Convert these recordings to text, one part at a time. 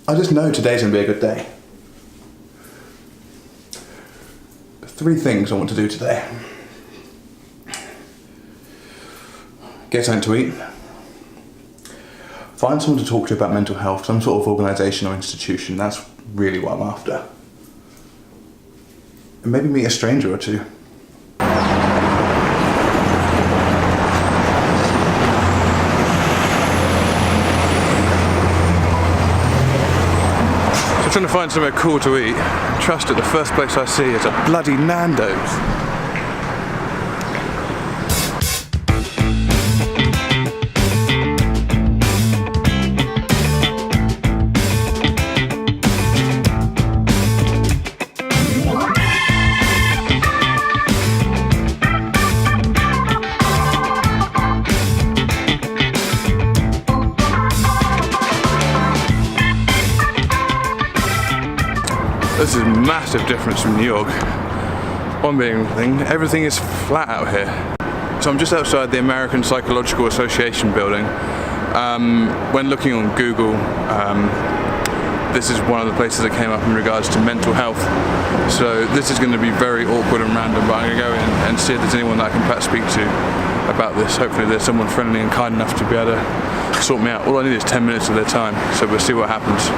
I just know today's going to be a good day. 3 things I want to do today. Get something to eat. Find someone to talk to about mental health, some sort of organisation or institution. That's really what I'm after. And maybe meet a stranger or two. Trying to find somewhere cool to eat. Trust it, the first place I see is a bloody Nando's. This is a massive difference from New York. One being thing, everything is flat out here. So I'm just outside the American Psychological Association building. When looking on Google, this is one of the places that came up in regards to mental health. So this is going to be very awkward and random, but I'm going to go in and see if there's anyone that I can perhaps speak to about this. Hopefully there's someone friendly and kind enough to be able to sort me out. All I need is 10 minutes of their time, so we'll see what happens.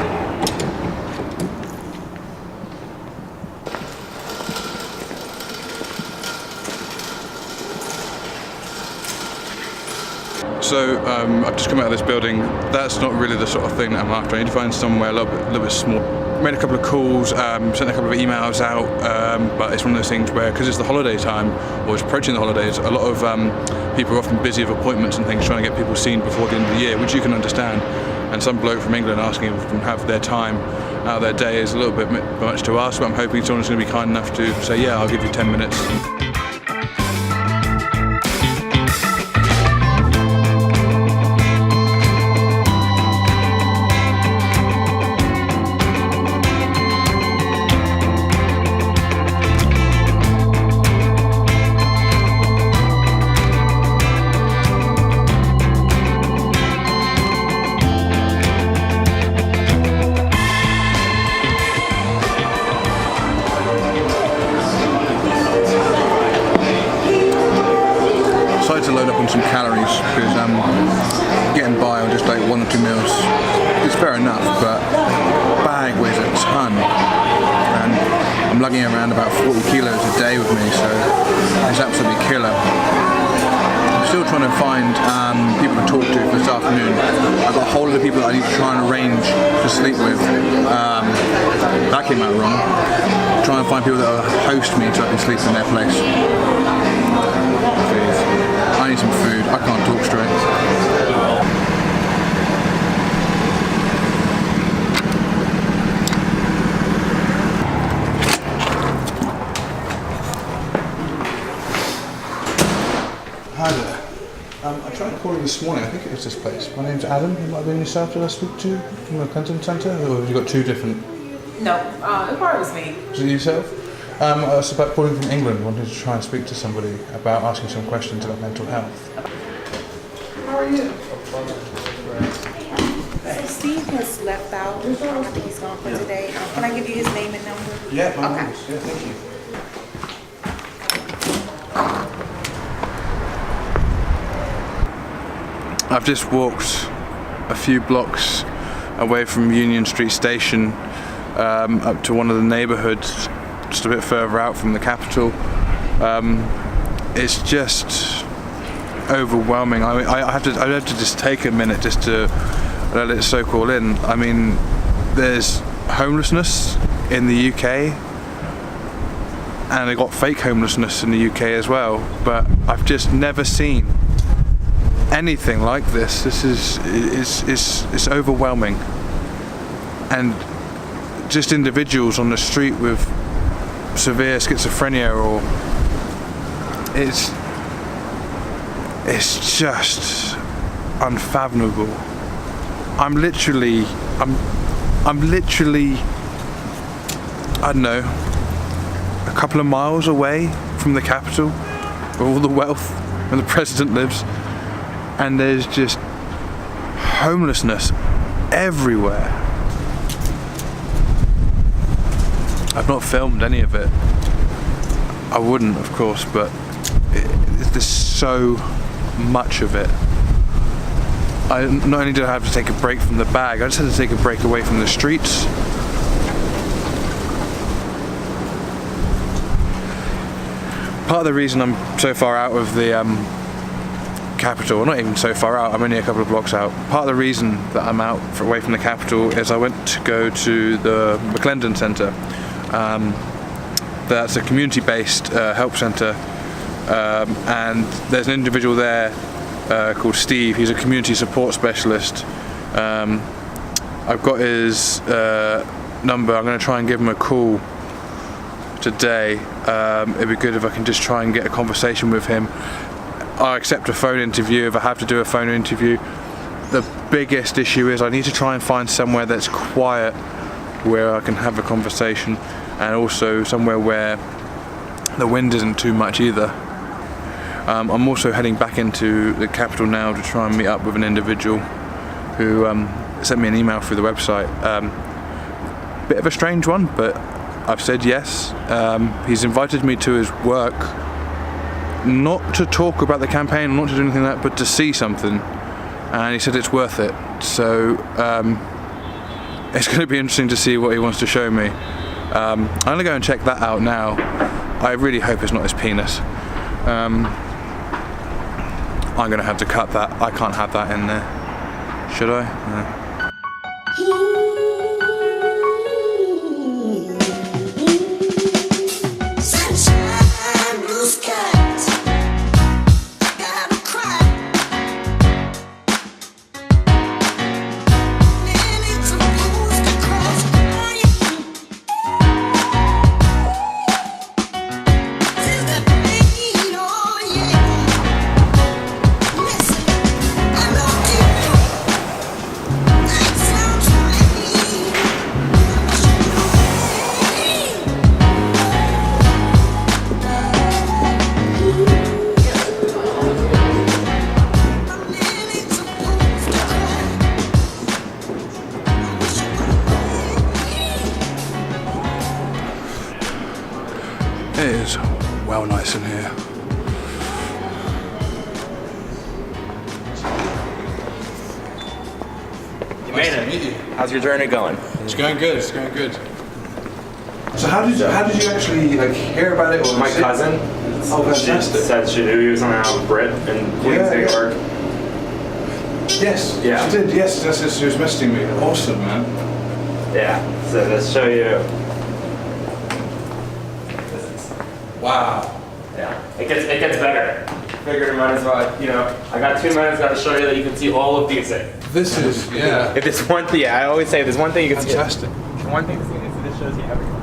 So I've just come out of this building. That's not really the sort of thing that I'm after. I need to find somewhere a little bit small. Made a couple of calls, sent a couple of emails out, but it's one of those things where, because it's the holiday time, or it's approaching the holidays, a lot of people are often busy with appointments and things, trying to get people seen before the end of the year, which you can understand. And some bloke from England asking if they can have their time out of their day is a little bit much to ask, but I'm hoping someone's going to be kind enough to say, yeah, I'll give you 10 minutes. To load up on some calories because getting by on just like 1 or 2 meals is fair enough, but bag weighs a ton and I'm lugging around about 40 kilos a day with me, so it's absolutely killer. I'm still trying to find people to talk to for this afternoon. I've got a whole lot of people that I need to try and arrange to sleep with. That came out wrong. Try and find people that will host me so I can sleep in their place. I need some food, I can't talk straight. Hi there. I tried calling this morning, I think it was this place. My name's Adam, it might have been yourself that I speak to from the Clinton Centre, or have you got 2 different? No, it probably was me. Was it yourself? I was about calling from England, wanted to try and speak to somebody about asking some questions about mental health. How are you? So Steve has left out. I think he's gone for today. Can I give you his name and number? Yeah, by all means. Yeah, thank you. I've just walked a few blocks away from Union Street Station up to one of the neighbourhoods just a bit further out from the capital. It's just overwhelming. I mean, I have to just take a minute just to let it soak all in. I mean, there's homelessness in the UK, and they got fake homelessness in the UK as well. But I've just never seen anything like this. This is overwhelming, and just individuals on the street with severe schizophrenia, or it's just unfathomable. I'm literally, I don't know, a couple of miles away from the capital, where all the wealth and the president lives, and there's just homelessness everywhere. I've not filmed any of it. I wouldn't, of course, but there's so much of it. I not only did I have to take a break from the bag, I just had to take a break away from the streets. Part of the reason I'm so far out of the capital, well, not even so far out, I'm only a couple of blocks out. Part of the reason that I'm away from the capital is I went to go to the McClendon Centre. That's a community-based help centre, and there's an individual there called Steve. He's a community support specialist. I've got his number. I'm going to try and give him a call today. It'd be good if I can just try and get a conversation with him. I'll accept a phone interview if I have to do a phone interview. The biggest issue is I need to try and find somewhere that's quiet where I can have a conversation, and also somewhere where the wind isn't too much either. I'm also heading back into the capital now to try and meet up with an individual who sent me an email through the website. Bit of a strange one, but I've said yes. He's invited me to his work, not to talk about the campaign, not to do anything like that, but to see something. And he said it's worth it. So it's going to be interesting to see what he wants to show me. I'm going to go and check that out now. I really hope it's not his penis. I'm going to have to cut that. I can't have that in there. Should I? No. It is well nice in here. You made it. Meet you. How's your journey going? It's going good. It's going good. So how did you actually hear about it? Or My cousin. Oh, fantastic. She said she knew he was on out of Brit in Queens, New York. Yes. Yeah. She did. Yes. That's she was messaging me. Awesome, man. Yeah. So let's show you. Wow. Yeah. It gets better. Figured might as well. I got 2 minutes. Got to show you that you can see all of these things. This is If there's one thing, I always say, there's one thing you can fantastic. see. One thing to see is this shows you everything.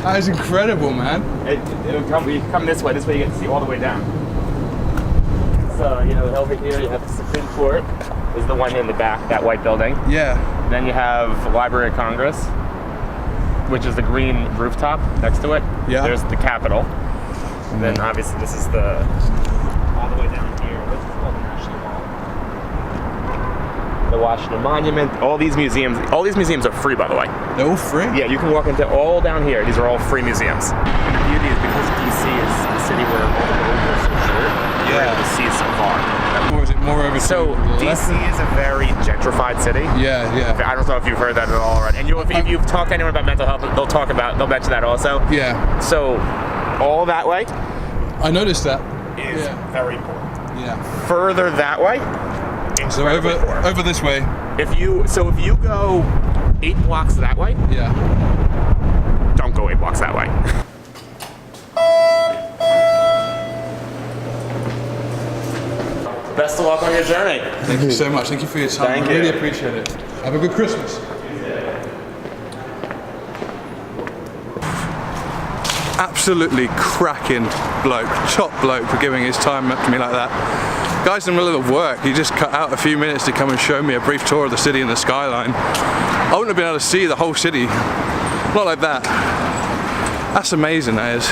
That is incredible, man. It'll come this way. This way you get to see all the way down. So over here you have the Supreme Court. Is the one in the back, that white building. Yeah. Then you have the Library of Congress, which is the green rooftop next to it. Yeah. There's the Capitol. And then obviously this is all the way down here. This is called the National Mall. The Washington Monument. All these museums are free, by the way. They're all free? Yeah, you can walk into all down here. These are all free museums. And the beauty is because DC is a city where all the roads are so short, you're able to see so far. Or is it more over So to the left? DC is a very gentrified city. Yeah. I don't know if you've heard that at all already. And if you've talked to anyone about mental health, they'll mention that also. Yeah. So all that way I noticed that. is very poor. Yeah. Further that way, So incredibly poor. over this way. If you go 8 blocks that way, Yeah. don't go 8 blocks that way. Best of luck on your journey. Thank you so much. Thank you for your time. Thank I really you. appreciate it. Have a good Christmas. Absolutely cracking bloke, top bloke for giving his time up to me like that. Guy's in the middle of work. He just cut out a few minutes to come and show me a brief tour of the city and the skyline. I wouldn't have been able to see the whole city. Not like that. That's amazing, that is.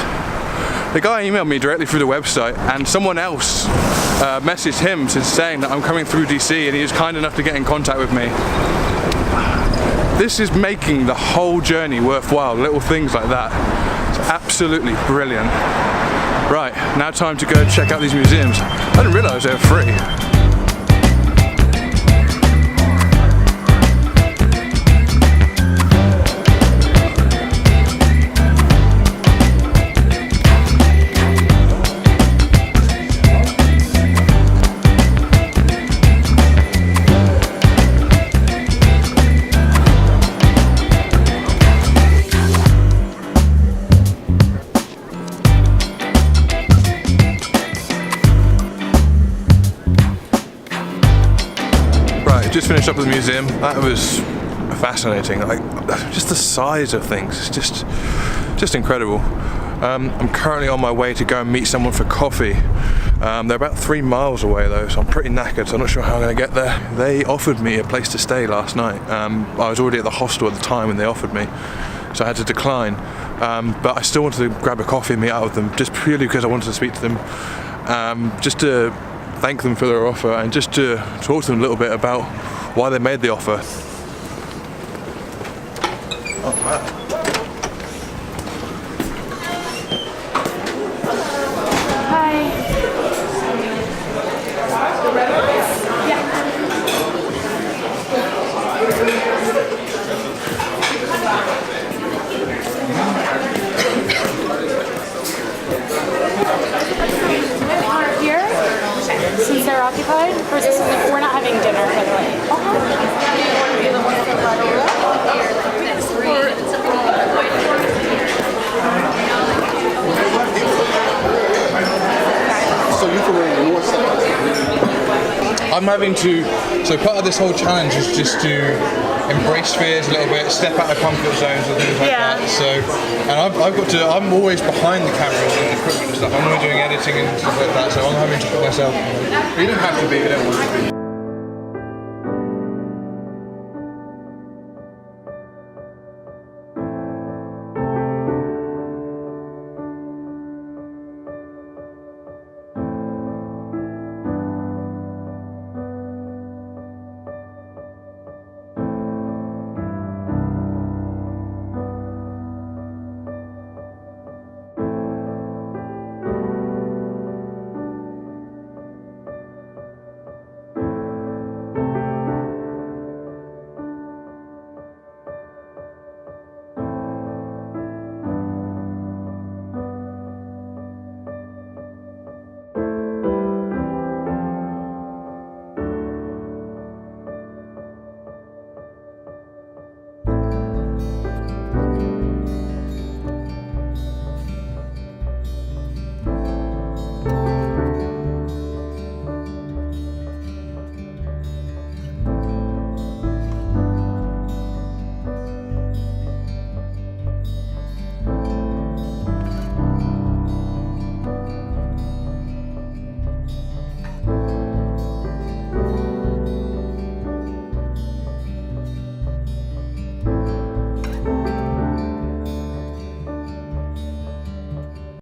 The guy emailed me directly through the website, and someone else messaged him since saying that I'm coming through DC, and he was kind enough to get in contact with me. This is making the whole journey worthwhile, little things like that. It's absolutely brilliant. Right, now time to go check out these museums. I didn't realise they were free. Just finished up with the museum. That was fascinating. Like, just the size of things. It's just incredible. I'm currently on my way to go and meet someone for coffee. They're about 3 miles away though, so I'm pretty knackered, so I'm not sure how I'm going to get there. They offered me a place to stay last night. I was already at the hostel at the time when they offered me, so I had to decline. But I still wanted to grab a coffee and meet up with them, just purely because I wanted to speak to them. Just to thank them for their offer and just to talk to them a little bit about why they made the offer. Oh, wow. Since they're occupied, or is this we're not having dinner, by the way. So you from the north side? I'm having to, so part of this whole challenge is just to embrace fears a little bit, step out of comfort zones and things like that. So, and I've got to, I'm always behind the cameras and equipment and stuff. I'm always doing editing and stuff like that, so I'm having to put myself, you don't have to be, you don't want to be.